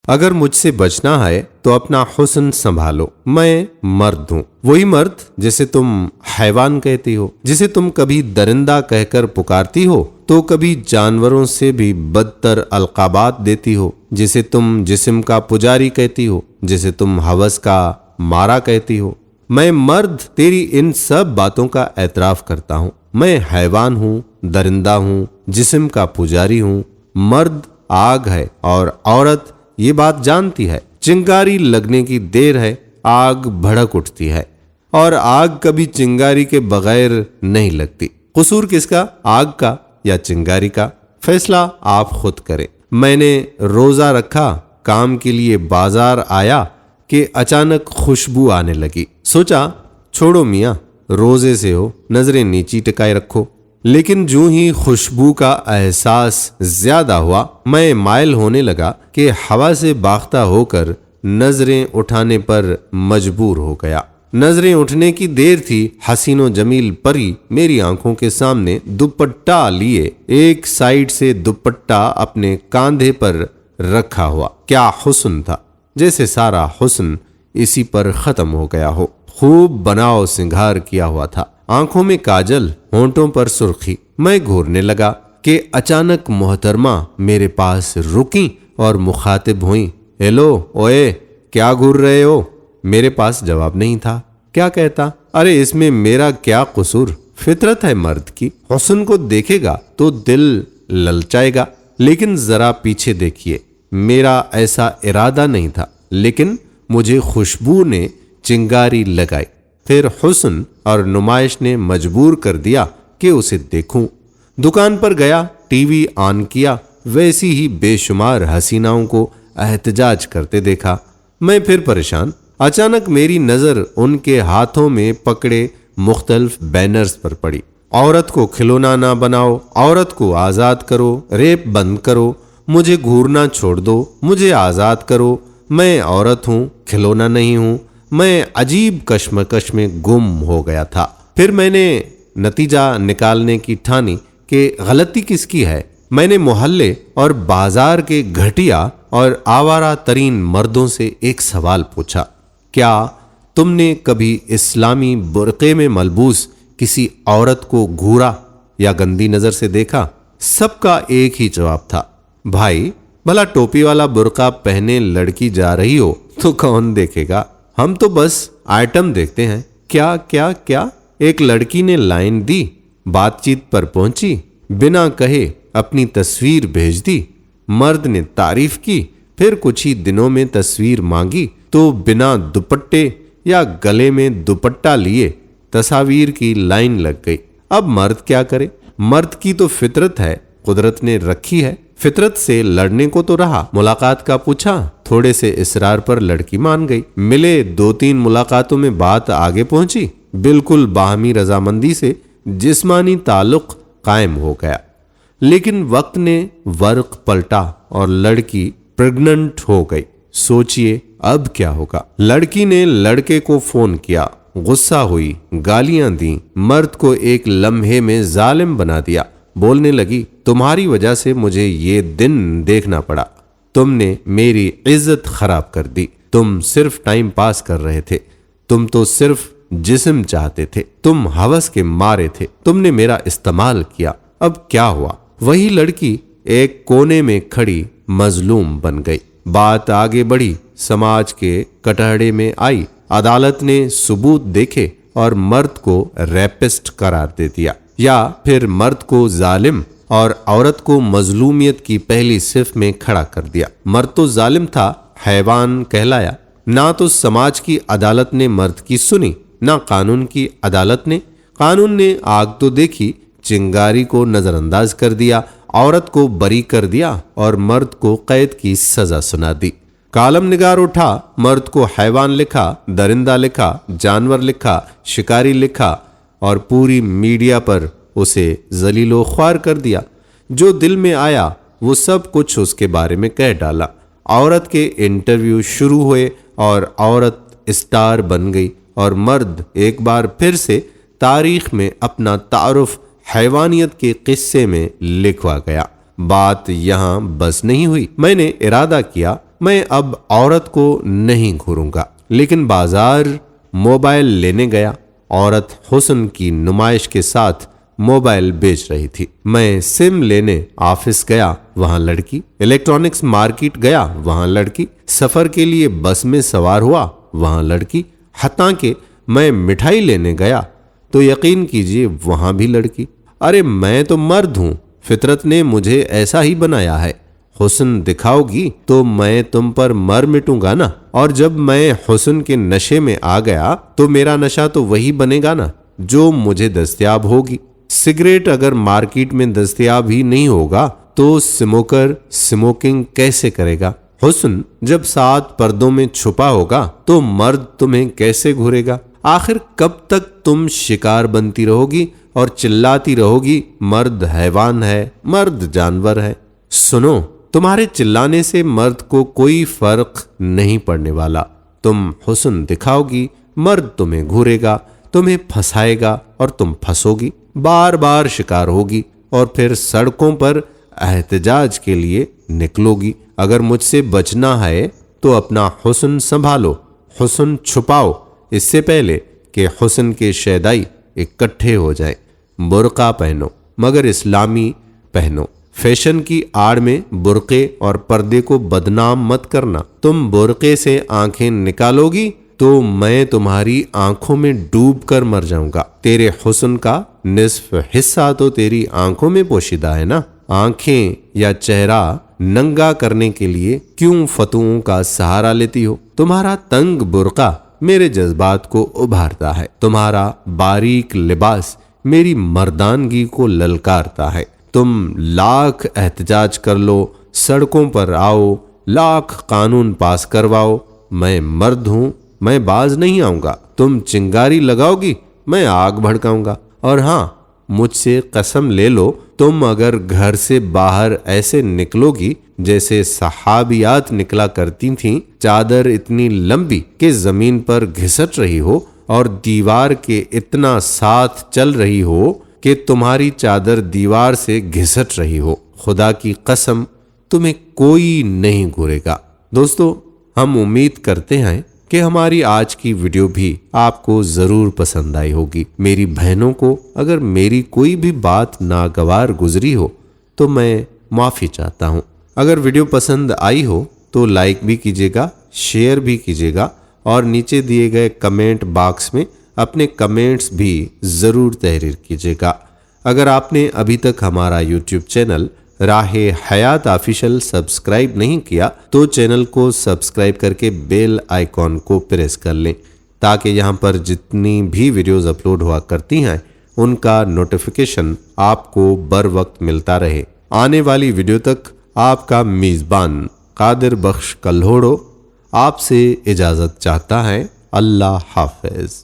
اگر مجھ سے بچنا ہے تو اپنا حسن سنبھالو، میں مرد ہوں، وہی مرد جسے تم حیوان کہتی ہو، جسے تم کبھی درندہ کہہ کر پکارتی ہو تو کبھی جانوروں سے بھی بدتر القابات دیتی ہو، جسے تم جسم کا پجاری کہتی ہو، جسے تم ہوس کا مارا کہتی ہو۔ میں مرد تیری ان سب باتوں کا اعتراف کرتا ہوں۔ میں حیوان ہوں، درندہ ہوں، جسم کا پجاری ہوں۔ مرد آگ ہے اور عورت یہ بات جانتی ہے۔ چنگاری لگنے کی دیر ہے، آگ بھڑک اٹھتی ہے، اور آگ کبھی چنگاری کے بغیر نہیں لگتی۔ قصور کس کا، آگ کا یا چنگاری کا؟ فیصلہ آپ خود کریں۔ میں نے روزہ رکھا، کام کے لیے بازار آیا کہ اچانک خوشبو آنے لگی۔ سوچا چھوڑو میاں، روزے سے ہو، نظریں نیچی ٹکائے رکھو۔ لیکن جو ہی خوشبو کا احساس زیادہ ہوا، میں مائل ہونے لگا کہ ہوا سے باختہ ہو کر نظریں اٹھانے پر مجبور ہو گیا۔ نظریں اٹھنے کی دیر تھی، حسین و جمیل پری میری آنکھوں کے سامنے دوپٹہ لیے ایک سائیڈ سے دوپٹہ اپنے کاندھے پر رکھا ہوا۔ کیا حسن تھا، جیسے سارا حسن اسی پر ختم ہو گیا ہو۔ خوب بناؤ سنگھار کیا ہوا تھا، آنکھوں میں کاجل، ہونٹوں پر سرخی۔ میں گھورنے لگا کہ اچانک محترمہ میرے پاس رکیں اور مخاطب ہوئیں۔ ہیلو، اوئے کیا گھور رہے ہو؟ میرے پاس جواب نہیں تھا۔ کیا کہتا؟ ارے اس میں میرا کیا قصور؟ فطرت ہے مرد کی، حسن کو دیکھے گا تو دل للچائے گا۔ لیکن ذرا پیچھے دیکھیے، میرا ایسا ارادہ نہیں تھا، لیکن مجھے خوشبو نے چنگاری لگائی، پھر حسن اور نمائش نے مجبور کر دیا کہ اسے دیکھوں۔ دکان پر گیا، ٹی وی آن کیا، ویسی ہی بے شمار حسیناؤں کو احتجاج کرتے دیکھا۔ میں پھر پریشان۔ اچانک میری نظر ان کے ہاتھوں میں پکڑے مختلف بینرز پر پڑی۔ عورت کو کھلونا نہ بناؤ، عورت کو آزاد کرو، ریپ بند کرو، مجھے گھورنا چھوڑ دو، مجھے آزاد کرو، میں عورت ہوں، کھلونا نہیں ہوں۔ میں عجیب کشمکش میں گم ہو گیا تھا۔ پھر میں نے نتیجہ نکالنے کی ٹھانی کہ غلطی کس کی ہے۔ میں نے محلے اور بازار کے گھٹیا اور آوارہ ترین مردوں سے ایک سوال پوچھا، کیا تم نے کبھی اسلامی برقعے میں ملبوس کسی عورت کو گھورا یا گندی نظر سے دیکھا؟ سب کا ایک ہی جواب تھا، بھائی بھلا ٹوپی والا برقع پہنے لڑکی جا رہی ہو تو کون دیکھے گا؟ ہم تو بس آئٹم دیکھتے ہیں۔ کیا کیا کیا؟ ایک لڑکی نے لائن دی، بات چیت پر پہنچی، بنا کہے اپنی تصویر بھیج دی، مرد نے تعریف کی، پھر کچھ ہی دنوں میں تصویر مانگی تو بنا دوپٹے یا گلے میں دوپٹہ لیے تصاویر کی لائن لگ گئی۔ اب مرد کیا کرے؟ مرد کی تو فطرت ہے، قدرت نے رکھی ہے، فطرت سے لڑنے کو تو رہا۔ ملاقات کا پوچھا، تھوڑے سے اصرار پر لڑکی مان گئی۔ ملے، 2-3 ملاقاتوں میں بات آگے پہنچی، بالکل باہمی رضامندی سے جسمانی تعلق قائم ہو گیا۔ لیکن وقت نے ورق پلٹا اور لڑکی پریگننٹ ہو گئی۔ سوچئے اب کیا ہوگا؟ لڑکی نے لڑکے کو فون کیا، غصہ ہوئی، گالیاں دیں، مرد کو ایک لمحے میں ظالم بنا دیا۔ بولنے لگی، تمہاری وجہ سے مجھے یہ دن دیکھنا پڑا، تم نے میری عزت خراب کر دی، تم صرف ٹائم پاس کر رہے تھے، تم تو صرف جسم چاہتے تھے، تم ہوس کے مارے تھے، تم نے میرا استعمال کیا۔ اب کیا ہوا؟ وہی لڑکی ایک کونے میں کھڑی مظلوم بن گئی۔ بات آگے بڑھی، سماج کے کٹہڑے میں آئی، عدالت نے ثبوت دیکھے اور مرد کو ریپسٹ قرار دے دیا، یا پھر مرد کو ظالم اور عورت کو مظلومیت کی پہلی صف میں کھڑا کر دیا۔ مرد تو ظالم تھا، حیوان کہلایا۔ نہ تو سماج کی عدالت نے مرد کی سنی، نہ قانون کی عدالت نے۔ قانون نے آگ تو دیکھی، چنگاری کو نظر انداز کر دیا، عورت کو بری کر دیا اور مرد کو قید کی سزا سنا دی۔ کالم نگار اٹھا، مرد کو حیوان لکھا، درندہ لکھا، جانور لکھا، شکاری لکھا، اور پوری میڈیا پر اسے ذلیل و خوار کر دیا۔ جو دل میں آیا وہ سب کچھ اس کے بارے میں کہہ ڈالا۔ عورت کے انٹرویو شروع ہوئے اور عورت اسٹار بن گئی، اور مرد ایک بار پھر سے تاریخ میں اپنا تعارف حیوانیت کے قصے میں لکھوا گیا۔ بات یہاں بس نہیں ہوئی۔ میں نے ارادہ کیا میں اب عورت کو نہیں گھوروں گا۔ لیکن بازار موبائل لینے گیا، عورت حسن کی نمائش کے ساتھ موبائل بیچ رہی تھی۔ میں سم لینے آفس گیا، وہاں لڑکی، الیکٹرانکس مارکیٹ گیا، وہاں لڑکی، سفر کے لیے بس میں سوار ہوا، وہاں لڑکی، حتیٰ کہ میں مٹھائی لینے گیا تو یقین کیجیے وہاں بھی لڑکی۔ ارے میں تو مرد ہوں، فطرت نے مجھے ایسا ہی بنایا ہے، حسن دکھاؤ گی تو میں تم پر مر مٹوں گا نا، اور جب میں حسن کے نشے میں آ گیا تو میرا نشہ تو وہی بنے گا نا جو مجھے دستیاب ہوگی۔ سگریٹ اگر مارکیٹ میں دستیاب ہی نہیں ہوگا تو سموکر سموکنگ کیسے کرے گا؟ حسن جب 7 پردوں میں چھپا ہوگا تو مرد تمہیں کیسے گھورے گا؟ آخر کب تک تم شکار بنتی رہو گی اور چلاتی رہو گی مرد حیوان ہے، مرد جانور ہے؟ سنو، تمہارے چلانے سے مرد کو کوئی فرق نہیں پڑنے والا۔ تم حسن دکھاؤ گی، مرد تمہیں گھورے گا، تمہیں پھنسائے گا اور تم پھنسو گی، بار بار شکار ہوگی اور پھر سڑکوں پر احتجاج کے لیے نکلو گی۔ اگر مجھ سے بچنا ہے تو اپنا حسن سنبھالو، حسن چھپاؤ اس سے پہلے کہ حسن کے شیدائی اکٹھے ہو جائیں۔ برقع پہنو مگر اسلامی پہنو، فیشن کی آڑ میں برقعے اور پردے کو بدنام مت کرنا۔ تم برقعے سے آنکھیں نکالو گی تو میں تمہاری آنکھوں میں ڈوب کر مر جاؤں گا۔ تیرے حسن کا نصف حصہ تو تیری آنکھوں میں پوشیدہ ہے نا۔ آنکھیں یا چہرہ ننگا کرنے کے لیے کیوں فتوؤں کا سہارا لیتی ہو؟ تمہارا تنگ برقع میرے جذبات کو ابھارتا ہے، تمہارا باریک لباس میری مردانگی کو للکارتا ہے۔ تم لاکھ احتجاج کر لو، سڑکوں پر آؤ، لاکھ قانون پاس کرواؤ، میں مرد ہوں، میں باز نہیں آؤں گا۔ تم چنگاری لگاؤ گی، میں آگ بھڑکاؤں گا۔ اور ہاں، مجھ سے قسم لے لو، تم اگر گھر سے باہر ایسے نکلو گی جیسے صحابیات نکلا کرتی تھیں، چادر اتنی لمبی کہ زمین پر گھسٹ رہی ہو اور دیوار کے اتنا ساتھ چل رہی ہو کہ تمہاری چادر دیوار سے گھسٹ رہی ہو، خدا کی قسم تمہیں کوئی نہیں گھورے گا۔ دوستو، ہم امید کرتے ہیں کہ ہماری آج کی ویڈیو بھی آپ کو ضرور پسند آئی ہوگی۔ میری بہنوں کو اگر میری کوئی بھی بات ناگوار گزری ہو تو میں معافی چاہتا ہوں۔ اگر ویڈیو پسند آئی ہو تو لائک بھی کیجیے گا، شیئر بھی کیجیے گا، اور نیچے دیے گئے کمنٹ باکس میں اپنے کمنٹس بھی ضرور تحریر کیجیے گا۔ اگر آپ نے ابھی تک ہمارا یوٹیوب چینل راہ حیات آفیشل سبسکرائب نہیں کیا تو چینل کو سبسکرائب کر کے بیل آئیکن کو پریس کر لیں تاکہ یہاں پر جتنی بھی ویڈیوز اپلوڈ ہوا کرتی ہیں ان کا نوٹیفیکیشن آپ کو بر وقت ملتا رہے۔ آنے والی ویڈیو تک آپ کا میزبان قادر بخش کلہوڑو آپ سے اجازت چاہتا ہے۔ اللہ حافظ۔